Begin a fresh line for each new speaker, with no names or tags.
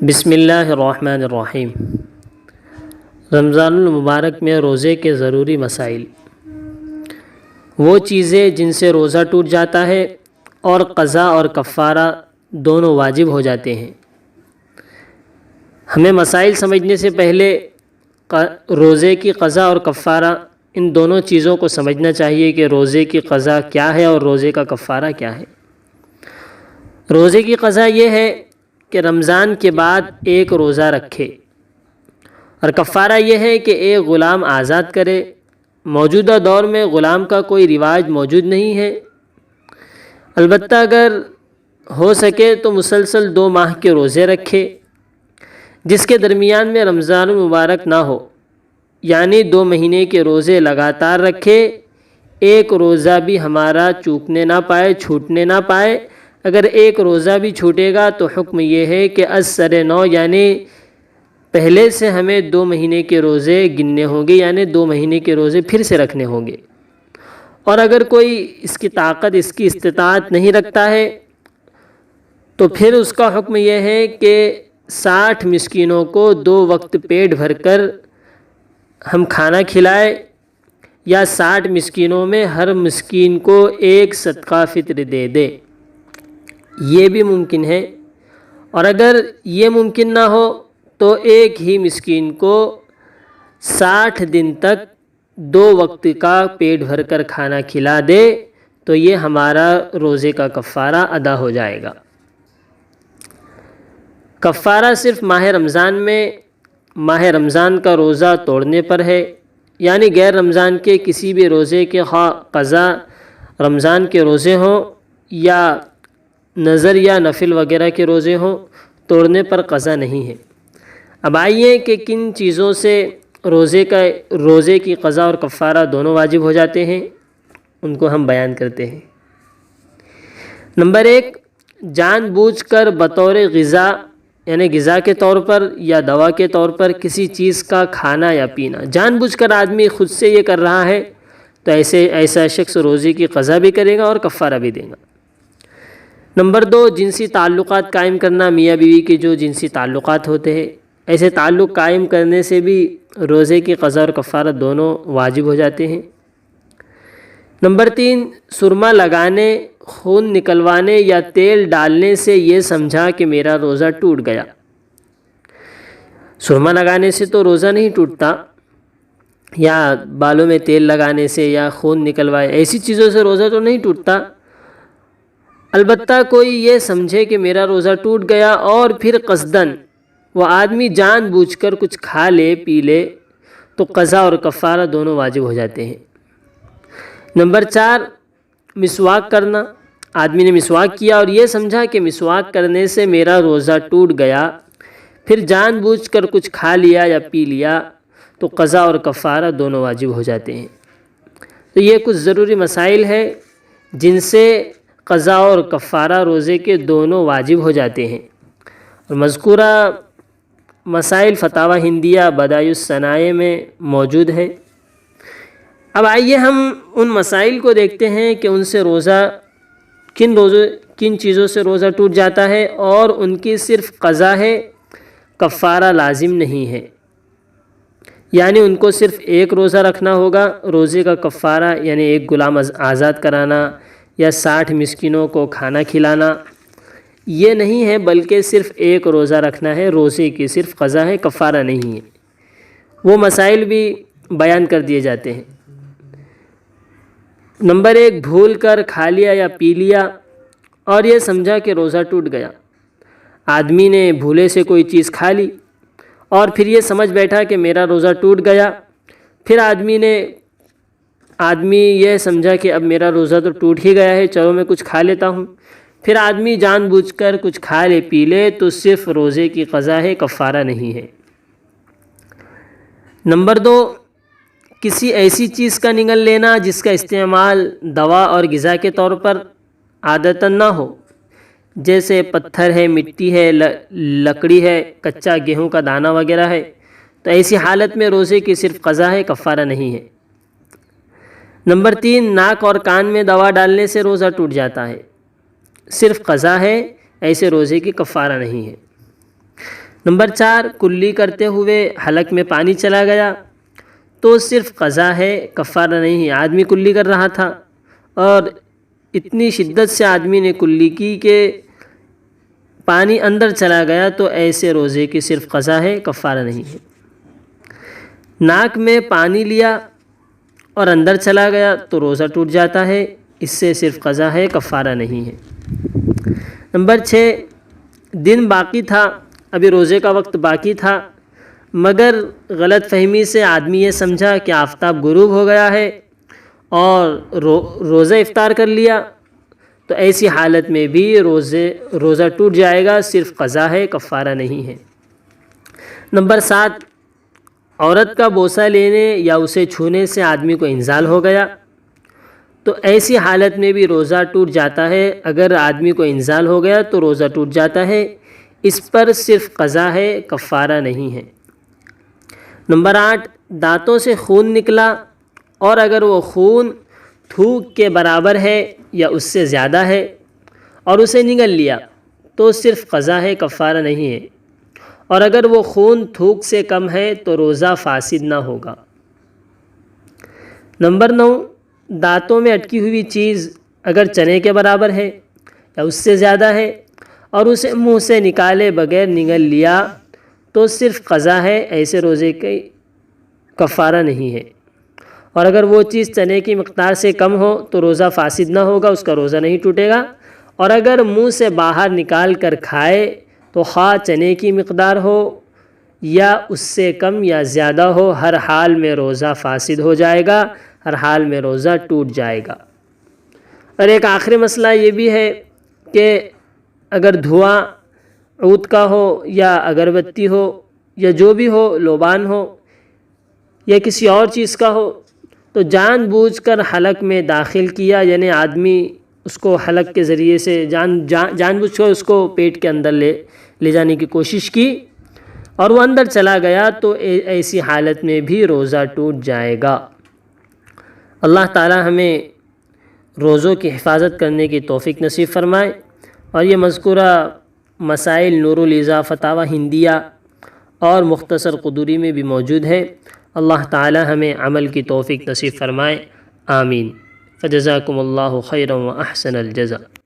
بسم اللہ الرحمن الرحیم۔ رمضان المبارک میں روزے کے ضروری مسائل۔ وہ چیزیں جن سے روزہ ٹوٹ جاتا ہے اور قضا اور کفارہ دونوں واجب ہو جاتے ہیں۔ ہمیں مسائل سمجھنے سے پہلے روزے کی قضا اور کفارہ ان دونوں چیزوں کو سمجھنا چاہیے کہ روزے کی قضا کیا ہے اور روزے کا کفارہ کیا ہے۔ روزے کی قضا یہ ہے کہ رمضان کے بعد ایک روزہ رکھے، اور کفارہ یہ ہے کہ ایک غلام آزاد کرے۔ موجودہ دور میں غلام کا کوئی رواج موجود نہیں ہے، البتہ اگر ہو سکے تو مسلسل 2 ماہ کے روزے رکھے جس کے درمیان میں رمضان المبارک نہ ہو، یعنی 2 مہینے کے روزے لگاتار رکھے، ایک روزہ بھی ہمارا چوکنے نہ پائے، چھوٹنے نہ پائے۔ اگر ایک روزہ بھی چھوٹے گا تو حکم یہ ہے کہ از سر نو، یعنی پہلے سے ہمیں 2 مہینے کے روزے گننے ہوں گے، یعنی 2 مہینے کے روزے پھر سے رکھنے ہوں گے۔ اور اگر کوئی اس کی طاقت، اس کی استطاعت نہیں رکھتا ہے تو پھر اس کا حکم یہ ہے کہ 60 مسکینوں کو 2 وقت پیٹ بھر کر ہم کھانا کھلائے، یا 60 مسکینوں میں ہر مسکین کو ایک صدقہ فطر دے دے، یہ بھی ممکن ہے۔ اور اگر یہ ممکن نہ ہو تو ایک ہی مسکین کو 60 دن تک 2 وقت کا پیٹ بھر کر کھانا کھلا دے تو یہ ہمارا روزے کا کفارہ ادا ہو جائے گا۔ کفارہ صرف ماہ رمضان کا روزہ توڑنے پر ہے، یعنی غیر رمضان کے کسی بھی روزے کے خواہ قضا رمضان کے روزے ہوں یا نظر یا نفل وغیرہ کے روزے ہوں، توڑنے پر قضا نہیں ہے۔ اب آئیے کہ کن چیزوں سے روزے کی قضا اور کفارہ دونوں واجب ہو جاتے ہیں، ان کو ہم بیان کرتے ہیں۔ نمبر 1، جان بوجھ کر بطور غذا، یعنی غذا کے طور پر یا دوا کے طور پر کسی چیز کا کھانا یا پینا۔ جان بوجھ کر آدمی خود سے یہ کر رہا ہے تو ایسا شخص روزے کی قضا بھی کرے گا اور کفارہ بھی دے گا۔ نمبر 2، جنسی تعلقات قائم کرنا۔ میاں بیوی کے جو جنسی تعلقات ہوتے ہیں، ایسے تعلق قائم کرنے سے بھی روزے کی قضا اور کفارہ دونوں واجب ہو جاتے ہیں۔ نمبر 3، سرما لگانے، خون نکلوانے یا تیل ڈالنے سے یہ سمجھا کہ میرا روزہ ٹوٹ گیا۔ سرما لگانے سے تو روزہ نہیں ٹوٹتا، یا بالوں میں تیل لگانے سے یا خون نکلوائے، ایسی چیزوں سے روزہ تو نہیں ٹوٹتا۔ البتہ کوئی یہ سمجھے کہ میرا روزہ ٹوٹ گیا اور پھر قصداً وہ آدمی جان بوجھ کر کچھ کھا لے پی لے تو قضا اور کفارہ دونوں واجب ہو جاتے ہیں۔ نمبر 4، مسواک کرنا۔ آدمی نے مسواک کیا اور یہ سمجھا کہ مسواک کرنے سے میرا روزہ ٹوٹ گیا، پھر جان بوجھ کر کچھ کھا لیا یا پی لیا تو قضا اور کفارہ دونوں واجب ہو جاتے ہیں۔ تو یہ کچھ ضروری مسائل ہیں جن سے قضا اور کفارہ روزے کے دونوں واجب ہو جاتے ہیں، اور مذکورہ مسائل فتاوی ہندیہ بدائع الصنائع میں موجود ہیں۔ اب آئیے ہم ان مسائل کو دیکھتے ہیں کہ ان سے کن چیزوں سے روزہ ٹوٹ جاتا ہے اور ان کی صرف قضا ہے، کفارہ لازم نہیں ہے، یعنی ان کو صرف ایک روزہ رکھنا ہوگا۔ روزے کا کفارہ یعنی ایک غلام آزاد کرانا یا 60 مسکینوں کو کھانا کھلانا یہ نہیں ہے، بلکہ صرف ایک روزہ رکھنا ہے، روزے کی صرف قضا ہے، کفارہ نہیں ہے۔ وہ مسائل بھی بیان کر دیے جاتے ہیں۔ نمبر 1، بھول کر کھا لیا یا پی لیا اور یہ سمجھا کہ روزہ ٹوٹ گیا۔ آدمی نے بھولے سے کوئی چیز کھا لی اور پھر یہ سمجھ بیٹھا کہ میرا روزہ ٹوٹ گیا، پھر آدمی یہ سمجھا کہ اب میرا روزہ تو ٹوٹ ہی گیا ہے، چلو میں کچھ کھا لیتا ہوں، پھر آدمی جان بوجھ کر کچھ کھا لے پی لے تو صرف روزے کی قضا ہے، کفارہ نہیں ہے۔ نمبر 2، کسی ایسی چیز کا نگل لینا جس کا استعمال دوا اور غذا کے طور پر عادتاً نہ ہو، جیسے پتھر ہے، مٹی ہے، لکڑی ہے، کچا گیہوں کا دانہ وغیرہ ہے، تو ایسی حالت میں روزے کی صرف قضا ہے، کفارہ نہیں ہے۔ نمبر 3، ناک اور کان میں دوا ڈالنے سے روزہ ٹوٹ جاتا ہے، صرف قضا ہے، ایسے روزے کی کفارہ نہیں ہے۔ نمبر 4، کلی کرتے ہوئے حلق میں پانی چلا گیا تو صرف قضا ہے، کفارہ نہیں ہے۔ آدمی کلی کر رہا تھا اور اتنی شدت سے آدمی نے کلی کی کہ پانی اندر چلا گیا تو ایسے روزے کی صرف قضا ہے، کفارہ نہیں ہے۔ ناک میں پانی لیا اور اندر چلا گیا تو روزہ ٹوٹ جاتا ہے، اس سے صرف قضا ہے، کفارہ نہیں ہے۔ نمبر 6، دن باقی تھا، ابھی روزے کا وقت باقی تھا، مگر غلط فہمی سے آدمی یہ سمجھا کہ آفتاب غروب ہو گیا ہے اور روزہ افطار کر لیا، تو ایسی حالت میں بھی روزہ ٹوٹ جائے گا، صرف قضا ہے، کفارہ نہیں ہے۔ نمبر 7، عورت کا بوسہ لینے یا اسے چھونے سے آدمی کو انزال ہو گیا تو ایسی حالت میں بھی روزہ ٹوٹ جاتا ہے۔ اگر آدمی کو انزال ہو گیا تو روزہ ٹوٹ جاتا ہے، اس پر صرف قضا ہے، کفارہ نہیں ہے۔ نمبر 8، دانتوں سے خون نکلا اور اگر وہ خون تھوک کے برابر ہے یا اس سے زیادہ ہے اور اسے نگل لیا تو صرف قضا ہے، کفارہ نہیں ہے، اور اگر وہ خون تھوک سے کم ہے تو روزہ فاسد نہ ہوگا۔ نمبر 9، دانتوں میں اٹکی ہوئی چیز اگر چنے کے برابر ہے یا اس سے زیادہ ہے اور اسے منہ سے نکالے بغیر نگل لیا تو صرف قضا ہے، ایسے روزے کی کفارہ نہیں ہے، اور اگر وہ چیز چنے کی مقدار سے کم ہو تو روزہ فاسد نہ ہوگا، اس کا روزہ نہیں ٹوٹے گا، اور اگر منہ سے باہر نکال کر کھائے تو خواہ چنے کی مقدار ہو یا اس سے کم یا زیادہ ہو، ہر حال میں روزہ فاسد ہو جائے گا، ہر حال میں روزہ ٹوٹ جائے گا۔ اور ایک آخری مسئلہ یہ بھی ہے کہ اگر دھواں عود کا ہو یا اگربتی ہو یا جو بھی ہو، لوبان ہو یا کسی اور چیز کا ہو، تو جان بوجھ کر حلق میں داخل کیا، یعنی آدمی اس کو حلق کے ذریعے سے جان بوجھ کر اس کو پیٹ کے اندر لے جانے کی کوشش کی اور وہ اندر چلا گیا تو ایسی حالت میں بھی روزہ ٹوٹ جائے گا۔ اللہ تعالی ہمیں روزوں کی حفاظت کرنے کی توفیق نصیب فرمائے، اور یہ مذکورہ مسائل نور الاضاء فتاوی ہندیہ اور مختصر قدوری میں بھی موجود ہے۔ اللہ تعالی ہمیں عمل کی توفیق نصیب فرمائے، آمین۔ فجزاکم اللہ خیرا و احسن الجزاء۔